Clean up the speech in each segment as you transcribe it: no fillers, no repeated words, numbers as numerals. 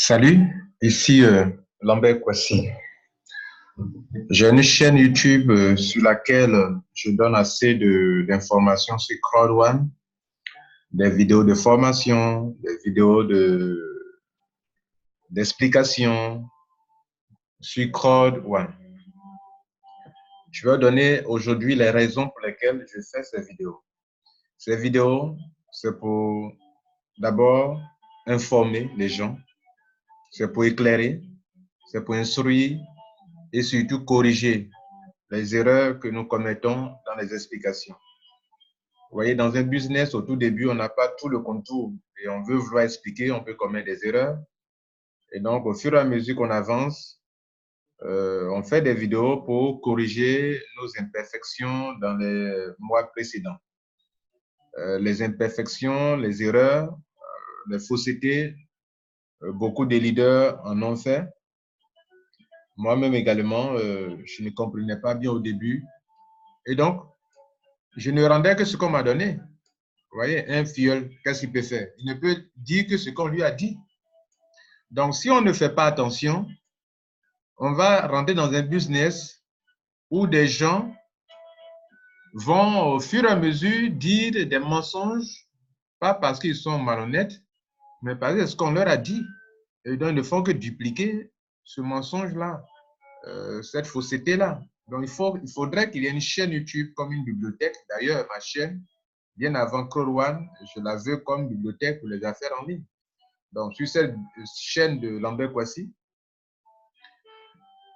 Salut, ici Lambert Kwasi. J'ai une chaîne YouTube sur laquelle je donne assez d'informations sur CrowdOne, des vidéos de formation, des vidéos d'explication sur CrowdOne. Je vais donner aujourd'hui les raisons pour lesquelles je fais ces vidéos. Ces vidéos, c'est pour d'abord informer les gens, c'est pour éclairer, c'est pour instruire et surtout corriger les erreurs que nous commettons dans les explications. Vous voyez, dans un business, au tout début, on n'a pas tout le contour et on veut vouloir expliquer, on peut commettre des erreurs. Et donc, au fur et à mesure qu'on avance, on fait des vidéos pour corriger nos imperfections dans les mois précédents. Les imperfections, les erreurs, les faussetés, beaucoup de leaders en ont fait. Moi-même également, je ne comprenais pas bien au début. Et donc, je ne rendais que ce qu'on m'a donné. Vous voyez, un filleul, qu'est-ce qu'il peut faire? Il ne peut dire que ce qu'on lui a dit. Donc, si on ne fait pas attention, on va rentrer dans un business où des gens vont au fur et à mesure dire des mensonges, pas parce qu'ils sont malhonnêtes, mais parce que c'est ce qu'on leur a dit. Et donc, ils ne font que dupliquer ce mensonge-là, cette fausseté-là. Donc, il faudrait qu'il y ait une chaîne YouTube comme une bibliothèque. D'ailleurs, ma chaîne, bien avant CrowdOne, je la veux comme bibliothèque pour les affaires en ligne. Donc, sur cette chaîne de Lambert Kwasi,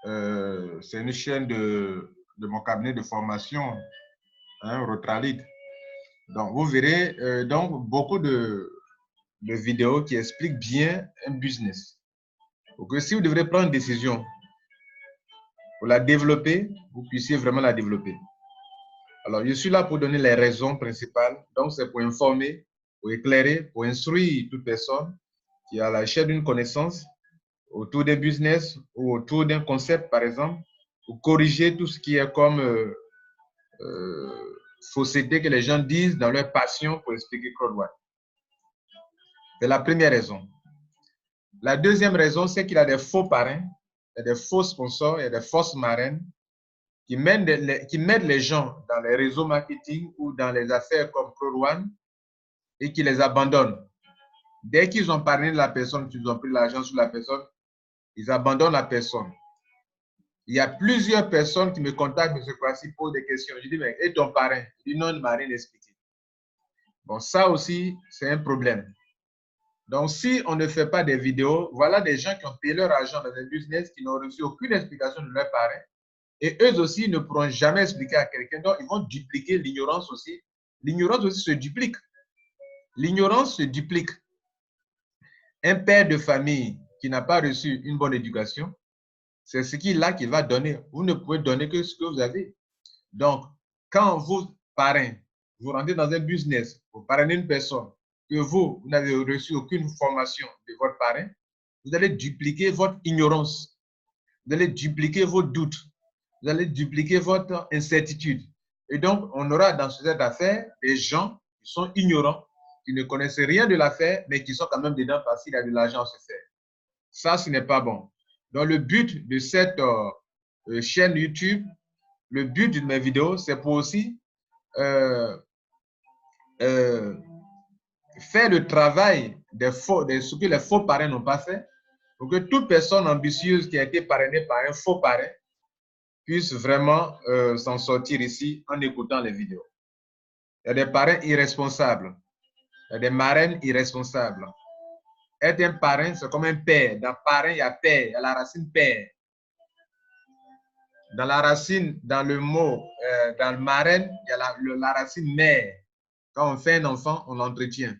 c'est une chaîne de mon cabinet de formation, hein, Rotralid. Donc, vous verrez donc beaucoup de vidéos qui expliquent bien un business. Pour que si vous devrez prendre une décision pour la développer, vous puissiez vraiment la développer. Alors, je suis là pour donner les raisons principales. Donc, c'est pour informer, pour éclairer, pour instruire toute personne qui a la recherche d'une connaissance autour d'un business ou autour d'un concept, par exemple, pour corriger tout ce qui est comme fausseté que les gens disent dans leur passion pour expliquer CrowdOne. C'est la première raison. La deuxième raison, c'est qu'il y a des faux parrains, il y a des faux sponsors, il y a des fausses marraines qui mettent les gens dans les réseaux marketing ou dans les affaires comme CrowdOne et qui les abandonnent. Dès qu'ils ont parlé de la personne, qu'ils ont pris l'argent sur la personne, ils abandonnent la personne. Il y a plusieurs personnes qui me contactent, M. Kwasi, posent des questions. Je dis, mais et ton parrain? Il dit, non, il ne m'a rien expliqué. Bon, ça aussi, c'est un problème. Donc, si on ne fait pas des vidéos, voilà des gens qui ont payé leur argent dans un business qui n'ont reçu aucune explication de leur parrain. Et eux aussi ne pourront jamais expliquer à quelqu'un. Donc, ils vont dupliquer l'ignorance aussi. L'ignorance aussi se duplique. L'ignorance se duplique. Un père de famille qui n'a pas reçu une bonne éducation, c'est ce qu'il a qu'il va donner. Vous ne pouvez donner que ce que vous avez. Donc, quand vous parrainez, vous rentrez dans un business, vous parrainez une personne, que vous n'avez reçu aucune formation de votre parrain, vous allez dupliquer votre ignorance. Vous allez dupliquer vos doutes. Vous allez dupliquer votre incertitude. Et donc, on aura dans cette affaire des gens qui sont ignorants, qui ne connaissent rien de l'affaire, mais qui sont quand même dedans parce qu'il y a de l'argent à se faire. Ça, ce n'est pas bon. Donc, le but de cette chaîne YouTube, le but de mes vidéos, c'est pour aussi faire le travail ce que les faux parrains n'ont pas fait, pour que toute personne ambitieuse qui a été parrainée par un faux parrain puisse vraiment s'en sortir ici en écoutant les vidéos. Il y a des parrains irresponsables, il y a des marraines irresponsables. Être un parrain, c'est comme un père. Dans parrain, il y a père, il y a la racine père. Dans la racine, dans le mot, dans le marraine, il y a la racine mère. Quand on fait un enfant, on l'entretient.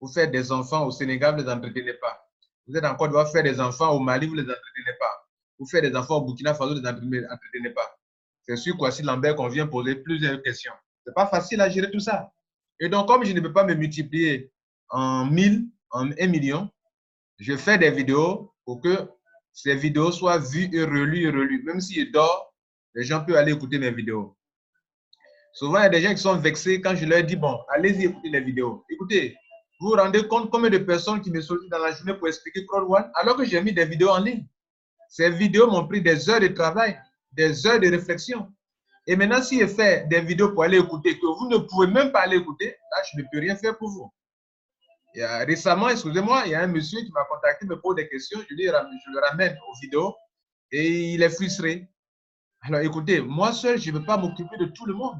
Vous faites des enfants au Sénégal, vous ne les entretenez pas. Vous êtes en Côte d'Ivoire, faire des enfants au Mali, vous ne les entretenez pas. Vous faites des enfants au Burkina Faso, vous ne les entretenez pas. C'est sur Kwasi Lambert qu'on vient poser plusieurs questions. Ce n'est pas facile à gérer tout ça. Et donc, comme je ne peux pas me multiplier en 1000, en 1 million, je fais des vidéos pour que ces vidéos soient vues et relues. Même si je dors, les gens peuvent aller écouter mes vidéos. Souvent, il y a des gens qui sont vexés quand je leur dis, bon, allez-y écouter les vidéos. Écoutez, Vous vous rendez compte combien de personnes qui me sollicitent dans la journée pour expliquer Crowd One, alors que j'ai mis des vidéos en ligne. Ces vidéos m'ont pris des heures de travail, des heures de réflexion. Et maintenant, si je fais des vidéos pour aller écouter, que vous ne pouvez même pas aller écouter, là, je ne peux rien faire pour vous. Et, récemment, excusez-moi, il y a un monsieur qui m'a contacté, me pose des questions, je le ramène aux vidéos et il est frustré. Alors écoutez, moi seul, je ne peux pas m'occuper de tout le monde.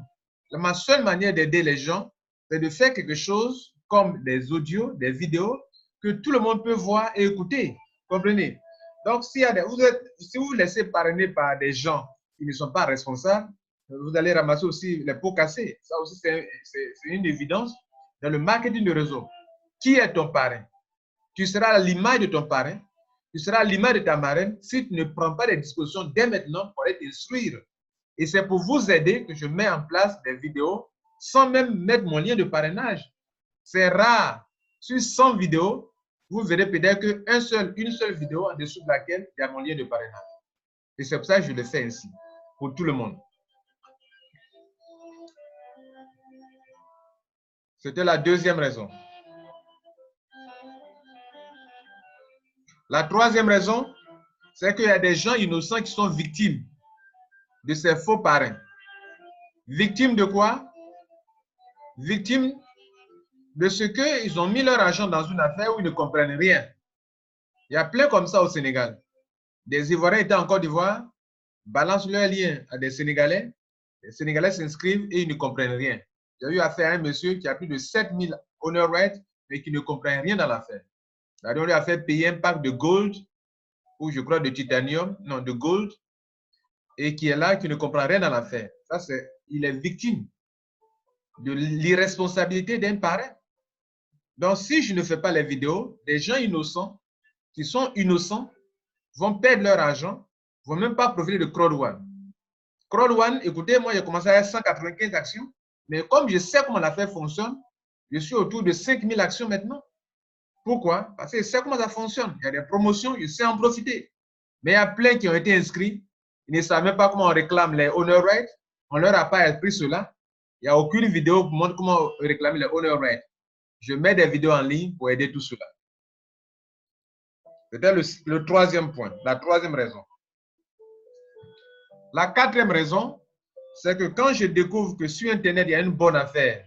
Ma seule manière d'aider les gens, c'est de faire quelque chose comme des audios, des vidéos que tout le monde peut voir et écouter. Comprenez? Donc, si vous vous laissez parrainer par des gens qui ne sont pas responsables, vous allez ramasser aussi les pots cassés. Ça aussi, c'est une évidence dans le marketing de réseau. Qui est ton parrain? Tu seras à l'image de ton parrain, tu seras à l'image de ta marraine si tu ne prends pas des dispositions dès maintenant pour aller t'instruire. Et c'est pour vous aider que je mets en place des vidéos sans même mettre mon lien de parrainage. C'est rare. Sur 100 vidéos, vous verrez peut-être qu'une seule vidéo en dessous de laquelle il y a mon lien de parrainage. Et c'est pour ça que je le fais ainsi, pour tout le monde. C'était la deuxième raison. La troisième raison, c'est qu'il y a des gens innocents qui sont victimes de ces faux parrains. Victimes de quoi? Victimes de ce qu'ils ont mis leur argent dans une affaire où ils ne comprennent rien. Il y a plein comme ça au Sénégal. Des Ivoiriens étaient en Côte d'Ivoire, balancent leur lien à des Sénégalais. Les Sénégalais s'inscrivent et ils ne comprennent rien. J'ai eu affaire à un monsieur qui a plus de 7000 honor rights, mais qui ne comprend rien dans l'affaire. On lui a fait payer un pack de gold, ou je crois de titanium, non, de gold, et qui est là, qui ne comprend rien dans l'affaire. Ça, il est victime de l'irresponsabilité d'un parrain. Donc, si je ne fais pas les vidéos, des gens innocents, qui sont innocents, vont perdre leur argent, ne vont même pas profiter de Crowd One. Crowd One, écoutez, moi, j'ai commencé à 195 actions, mais comme je sais comment l'affaire fonctionne, je suis autour de 5000 actions maintenant. Pourquoi? Parce que je sais comment ça fonctionne. Il y a des promotions, je sais en profiter. Mais il y a plein qui ont été inscrits, ils ne savent même pas comment on réclame les honor rights, on ne leur a pas appris cela. Il n'y a aucune vidéo qui montre comment réclamer les honor rights. Je mets des vidéos en ligne pour aider tout cela. C'était le troisième point, la troisième raison. La quatrième raison, c'est que quand je découvre que sur Internet, il y a une bonne affaire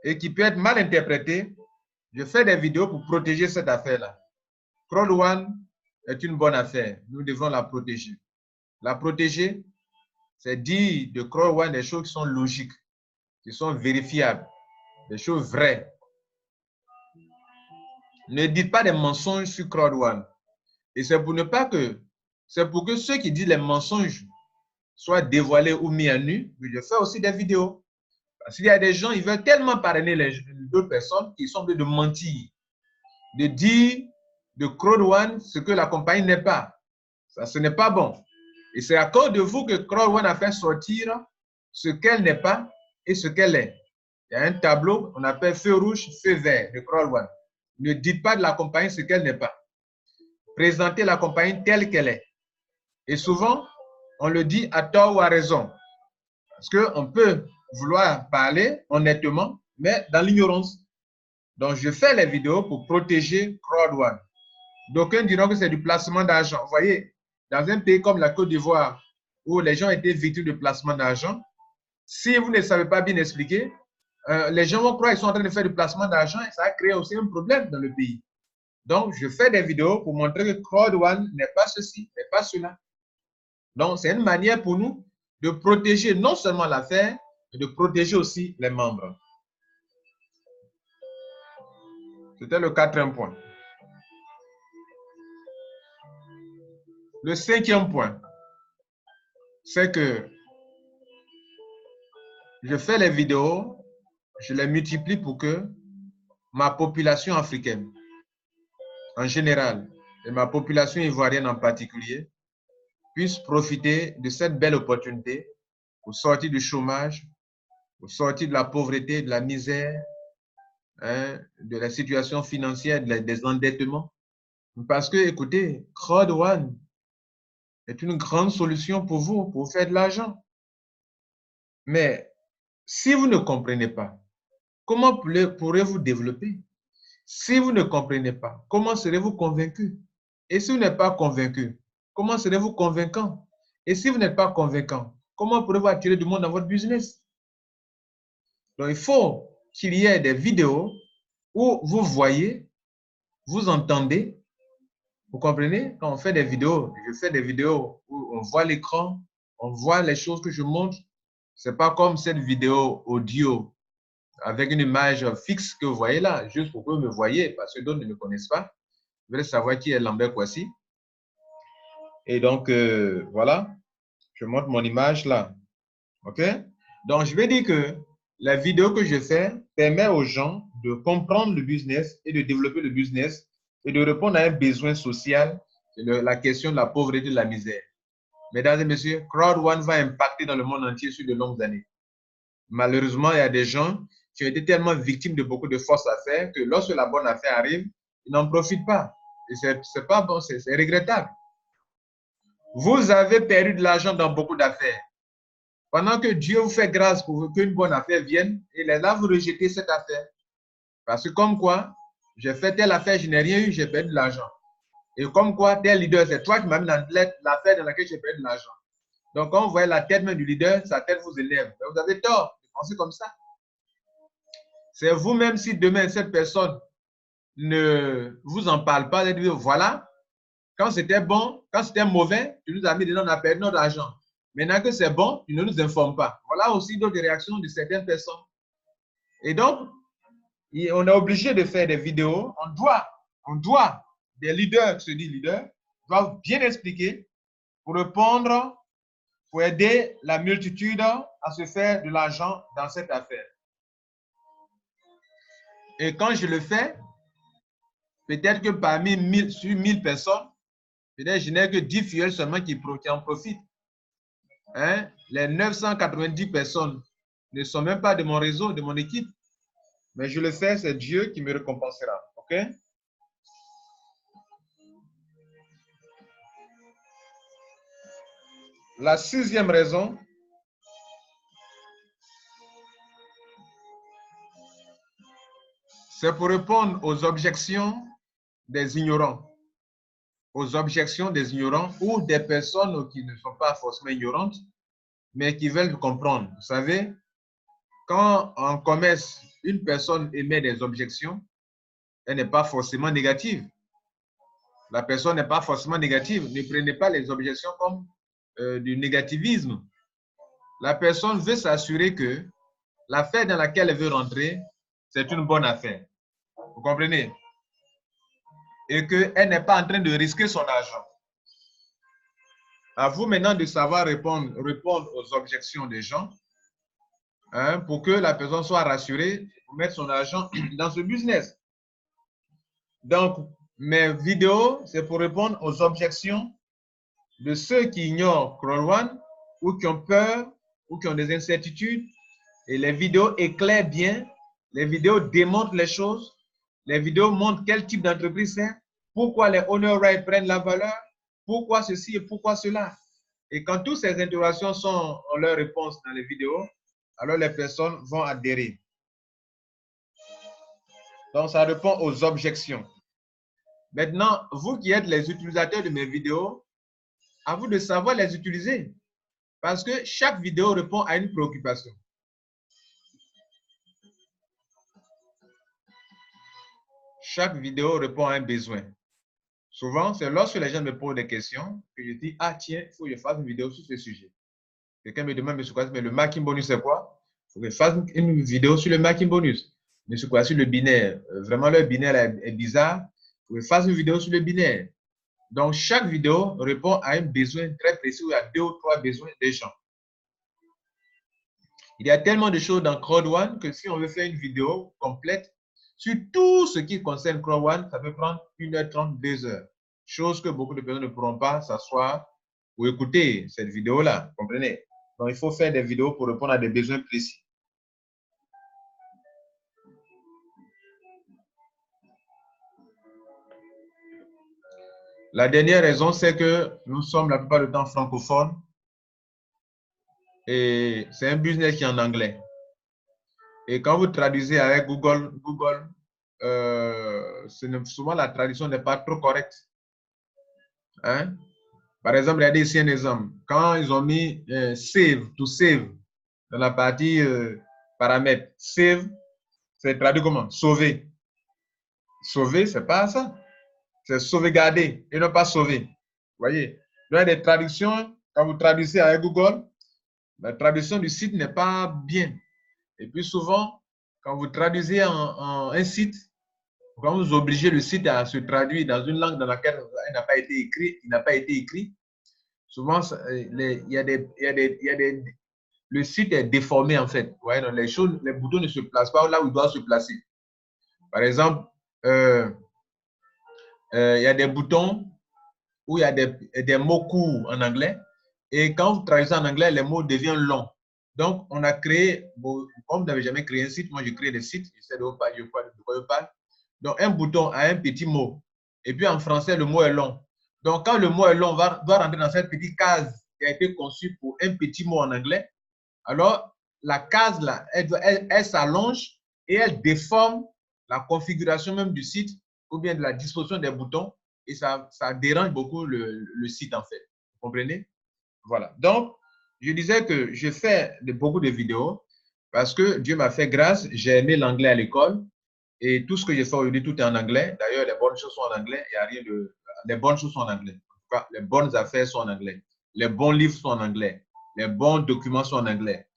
et qui peut être mal interprétée, je fais des vidéos pour protéger cette affaire-là. Crowd One est une bonne affaire. Nous devons la protéger. La protéger, c'est dire de Crowd One des choses qui sont logiques, qui sont vérifiables, des choses vraies. Ne dites pas des mensonges sur Crowd One. Et c'est pour que ceux qui disent les mensonges soient dévoilés ou mis à nu. Je fais aussi des vidéos. Parce qu'il y a des gens, ils veulent tellement parrainer les deux personnes qu'ils sont obligés de mentir, de dire de Crowd One ce que la compagnie n'est pas. Ça, ce n'est pas bon. Et c'est à cause de vous que Crowd One a fait sortir ce qu'elle n'est pas et ce qu'elle est. Il y a un tableau, on appelle feu rouge, feu vert de Crowd One. Ne dites pas de la compagnie ce qu'elle n'est pas. Présentez la compagnie telle qu'elle est. Et souvent, on le dit à tort ou à raison. Parce qu'on peut vouloir parler honnêtement, mais dans l'ignorance. Donc, je fais les vidéos pour protéger Crowd One. D'aucuns diront que c'est du placement d'argent. Vous voyez, dans un pays comme la Côte d'Ivoire, où les gens étaient victimes de placement d'argent, si vous ne savez pas bien expliquer, les gens vont croire qu'ils sont en train de faire du placement d'argent et ça a créé aussi un problème dans le pays. Donc, je fais des vidéos pour montrer que Crowd One n'est pas ceci, n'est pas cela. Donc, c'est une manière pour nous de protéger non seulement l'affaire, mais de protéger aussi les membres. C'était le quatrième point. Le cinquième point, c'est que je fais les vidéos, je les multiplie pour que ma population africaine, en général, et ma population ivoirienne en particulier, puisse profiter de cette belle opportunité pour sortir du chômage, pour sortir de la pauvreté, de la misère, de la situation financière, des endettements. Parce que, écoutez, Crowd One est une grande solution pour vous, pour faire de l'argent. Mais si vous ne comprenez pas comment pourrez-vous développer? Si vous ne comprenez pas, comment serez-vous convaincu? Et si vous n'êtes pas convaincu, comment serez-vous convaincant? Et si vous n'êtes pas convaincant, comment pourrez-vous attirer du monde dans votre business? Donc, il faut qu'il y ait des vidéos où vous voyez, vous entendez. Vous comprenez? Quand on fait des vidéos, je fais des vidéos où on voit l'écran, on voit les choses que je montre. Ce n'est pas comme cette vidéo audio avec une image fixe que vous voyez là, juste pour que vous me voyez, parce que d'autres ne me connaissent pas. Vous voulez savoir qui est Lambert Kouassi. Et donc, voilà, je montre mon image là. OK? Donc, je vais dire que la vidéo que je fais permet aux gens de comprendre le business et de développer le business et de répondre à un besoin social, la question de la pauvreté et de la misère. Mesdames et messieurs, Crowd One va impacter dans le monde entier sur de longues années. Malheureusement, il y a des gens qui ont été tellement victimes de beaucoup de fausses affaires que lorsque la bonne affaire arrive, ils n'en profitent pas. Et c'est pas bon, c'est regrettable. Vous avez perdu de l'argent dans beaucoup d'affaires. Pendant que Dieu vous fait grâce pour qu'une bonne affaire vienne, il est là, vous rejetez cette affaire. Parce que comme quoi, j'ai fait telle affaire, je n'ai rien eu, j'ai perdu de l'argent. Et comme quoi, tel leader, c'est toi qui m'as mis dans l'affaire dans laquelle j'ai perdu de l'argent. Donc, quand vous voyez la tête même du leader, sa tête vous élève. Mais vous avez tort de penser comme ça. C'est vous-même, si demain, cette personne ne vous en parle pas, de dire, voilà, quand c'était bon, quand c'était mauvais, tu nous as mis dedans, on a perdu notre argent. Maintenant que c'est bon, tu ne nous informes pas. Voilà aussi d'autres réactions de certaines personnes. Et donc, on est obligé de faire des vidéos. On doit, des leaders qui se disent leaders, doivent bien expliquer pour répondre, pour aider la multitude à se faire de l'argent dans cette affaire. Et quand je le fais, peut-être que parmi 1000 personnes, peut-être je n'ai que 10 fioles seulement qui en profitent. Hein? Les 990 personnes ne sont même pas de mon réseau, de mon équipe. Mais je le fais, c'est Dieu qui me récompensera. OK? La sixième raison, c'est pour répondre aux objections des ignorants. Aux objections des ignorants ou des personnes qui ne sont pas forcément ignorantes, mais qui veulent comprendre. Vous savez, quand en commerce, une personne émet des objections, elle n'est pas forcément négative. La personne n'est pas forcément négative. Ne prenez pas les objections comme du négativisme. La personne veut s'assurer que l'affaire dans laquelle elle veut rentrer, c'est une bonne affaire. Vous comprenez? Et qu'elle n'est pas en train de risquer son argent. À vous maintenant de savoir répondre aux objections des gens, hein, pour que la personne soit rassurée pour mettre son argent dans ce business. Donc, mes vidéos, c'est pour répondre aux objections de ceux qui ignorent Crowd One ou qui ont peur ou qui ont des incertitudes. Et les vidéos éclairent bien, les vidéos démontrent les choses, les vidéos montrent quel type d'entreprise c'est, pourquoi les owner rights prennent la valeur, pourquoi ceci et pourquoi cela. Et quand toutes ces interrogations ont leur réponse dans les vidéos, alors les personnes vont adhérer. Donc, ça répond aux objections. Maintenant, vous qui êtes les utilisateurs de mes vidéos, à vous de savoir les utiliser. Parce que chaque vidéo répond à une préoccupation. Chaque vidéo répond à un besoin. Souvent, c'est lorsque les gens me posent des questions que je dis, ah tiens, il faut que je fasse une vidéo sur ce sujet. Quelqu'un me demande, mais le marketing bonus, c'est quoi? Il faut que je fasse une vidéo sur le marketing bonus. Mais sur quoi? Sur le binaire. Vraiment, le binaire est bizarre. Il faut que je fasse une vidéo sur le binaire. Donc, chaque vidéo répond à un besoin très précis ou à 2 ou 3 besoins des gens. Il y a tellement de choses dans Crowd One que si on veut faire une vidéo complète sur tout ce qui concerne Crowd One, ça peut prendre 1h30, 2h. Chose que beaucoup de personnes ne pourront pas s'asseoir ou écouter cette vidéo-là. Comprenez? Donc, il faut faire des vidéos pour répondre à des besoins précis. La dernière raison, c'est que nous sommes la plupart du temps francophones et c'est un business qui est en anglais. Et quand vous traduisez avec Google, souvent la traduction n'est pas trop correcte. Hein? Par exemple, regardez ici un exemple. Quand ils ont mis save, to save, dans la partie paramètres, save, c'est traduit comment? Sauver. Sauver, c'est pas ça. C'est sauvegarder et non pas sauver. Vous voyez? Donc, il y a des traductions, quand vous traduisez avec Google, la traduction du site n'est pas bien. Et puis souvent, quand vous traduisez un site, quand vous obligez le site à se traduire dans une langue dans laquelle il n'a pas été écrit, souvent, le site est déformé en fait. Ouais, donc les boutons ne se placent pas là où ils doivent se placer. Par exemple, il y a des boutons où il y a des mots courts en anglais. Et quand vous traduisez en anglais, les mots deviennent longs. Donc, on a créé, comme vous n'avez jamais créé un site, moi je crée des sites, je sais de quoi je parle. Donc, un bouton a un petit mot. Et puis en français, le mot est long. Donc, quand le mot est long, doit rentrer dans cette petite case qui a été conçue pour un petit mot en anglais. Alors, la case là, elle s'allonge et elle déforme la configuration même du site ou bien de la disposition des boutons et ça dérange beaucoup le site en fait. Vous comprenez? Voilà. Donc, je disais que je fais beaucoup de vidéos parce que Dieu m'a fait grâce. J'ai aimé l'anglais à l'école et tout ce que je fais aujourd'hui, tout est en anglais. D'ailleurs, les bonnes choses sont en anglais. Il n'y a rien de. Les bonnes choses sont en anglais. En tout cas, les bonnes affaires sont en anglais. Les bons livres sont en anglais. Les bons documents sont en anglais.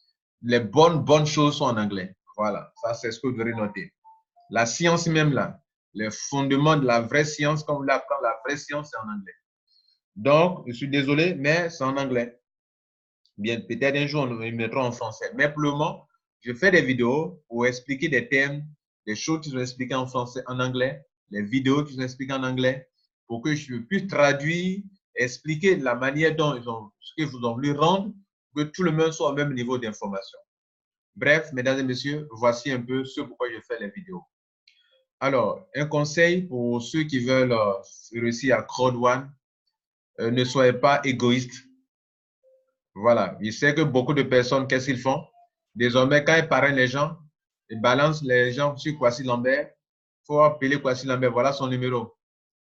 Les bonnes choses sont en anglais. Voilà. Ça, c'est ce que vous devrez noter. La science même là, les fondements de la vraie science, comme vous l'apprenez, la vraie science, c'est en anglais. Donc, je suis désolé, mais c'est en anglais. Bien, peut-être un jour, on le mettra en français. Mais pour le moment, je fais des vidéos pour expliquer des thèmes, des choses qui sont expliquées en français, en anglais, les vidéos qui sont expliquées en anglais, pour que je puisse traduire, expliquer la manière dont ce qu'ils vous ont voulu rendre, que tout le monde soit au même niveau d'information. Bref, mesdames et messieurs, voici un peu ce pourquoi je fais les vidéos. Alors, un conseil pour ceux qui veulent réussir à Crowd One, ne soyez pas égoïste. Voilà, je sais que beaucoup de personnes, qu'est-ce qu'ils font? Désormais, quand ils parrainent les gens, ils balancent les gens sur Kwasi Lambert. Il faut appeler Kwasi Lambert, voilà son numéro.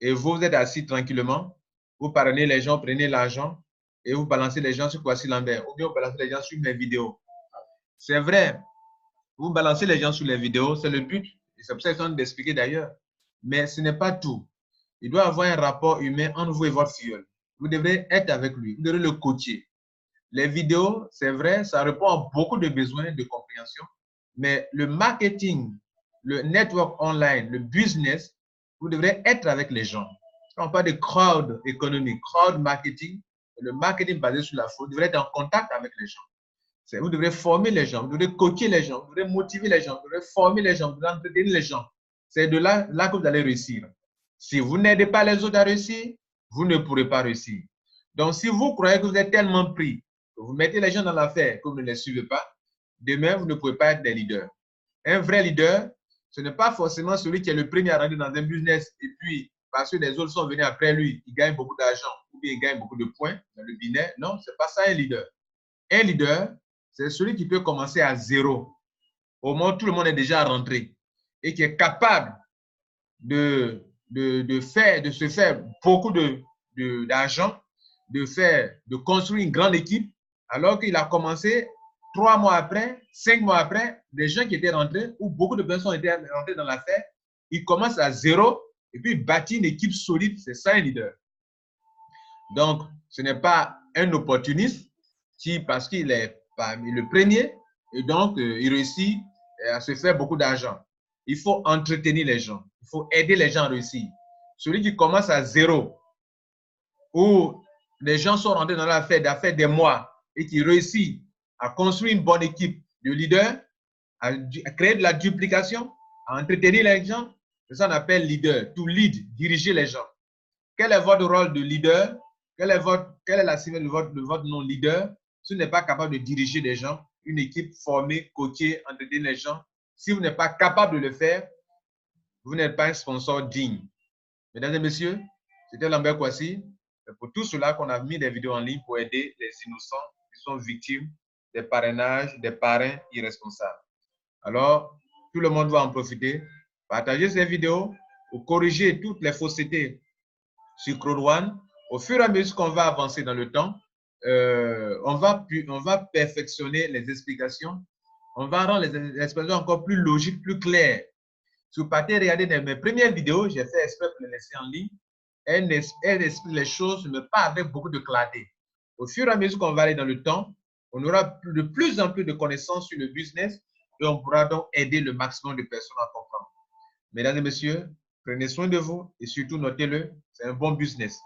Et vous êtes assis tranquillement, vous parrainez les gens, prenez l'argent et vous balancez les gens sur Kwasi Lambert. Ou bien vous balancez les gens sur mes vidéos. C'est vrai, vous balancez les gens sur les vidéos, c'est le but. Et c'est pour ça qu'ils sont d'expliquer d'ailleurs. Mais ce n'est pas tout. Il doit y avoir un rapport humain entre vous et votre filleul. Vous devrez être avec lui, vous devrez le coacher. Les vidéos, c'est vrai, ça répond à beaucoup de besoins de compréhension, mais le marketing, le network online, le business, vous devrez être avec les gens. Quand on parle de crowd économique, crowd marketing, le marketing basé sur la faute, vous devrez être en contact avec les gens. Vous devrez former les gens, vous devrez coacher les gens, vous devrez motiver les gens, vous devrez former les gens, vous devrez entretenir les gens. C'est de là que vous allez réussir. Si vous n'aidez pas les autres à réussir, vous ne pourrez pas réussir. Donc, si vous croyez que vous êtes tellement pris, que vous mettez les gens dans l'affaire, que vous ne les suivez pas, demain, vous ne pouvez pas être des leaders. Un vrai leader, ce n'est pas forcément celui qui est le premier à rentrer dans un business et puis, parce que les autres sont venus après lui, il gagne beaucoup d'argent ou bien il gagne beaucoup de points dans le binaire. Non, ce n'est pas ça un leader. Un leader, c'est celui qui peut commencer à zéro. Au moment où tout le monde est déjà rentré et qui est capable de se faire beaucoup d'argent, de construire une grande équipe, alors qu'il a commencé 3 mois après, 5 mois après, des gens qui étaient rentrés, ou beaucoup de personnes étaient rentrées dans l'affaire, il commence à zéro et puis bâtit une équipe solide, c'est ça un leader. Donc, ce n'est pas un opportuniste qui, parce qu'il est parmi le premier, et donc il réussit à se faire beaucoup d'argent. Il faut entretenir les gens, il faut aider les gens à réussir. Celui qui commence à zéro, où les gens sont rentrés dans l'affaire d'affaires des mois et qui réussit à construire une bonne équipe de leaders, à créer de la duplication, à entretenir les gens, c'est ça qu'on appelle leader, to lead, diriger les gens. Quel est votre rôle de leader? Quelle est la cible de votre nom leader? Si vous n'êtes pas capable de diriger des gens, une équipe formée, coachée, entretenir les gens, si vous n'êtes pas capable de le faire, vous n'êtes pas un sponsor digne. Mesdames et messieurs, c'était Lambert Kwasi. C'est pour tout cela qu'on a mis des vidéos en ligne pour aider les innocents qui sont victimes des parrainages, des parrains irresponsables. Alors, tout le monde va en profiter. Partagez ces vidéos ou corriger toutes les faussetés sur Claude One. Au fur et à mesure qu'on va avancer dans le temps, on va perfectionner les explications. On va rendre les explications encore plus logiques, plus claires. Si vous partez regarder mes premières vidéos, j'ai fait exprès pour les laisser en ligne. Elle explique les choses, mais pas avec beaucoup de clarté. Au fur et à mesure qu'on va aller dans le temps, on aura de plus en plus de connaissances sur le business et on pourra donc aider le maximum de personnes à comprendre. Mesdames et messieurs, prenez soin de vous et surtout notez-le, c'est un bon business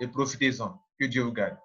et profitez-en. Que Dieu vous garde.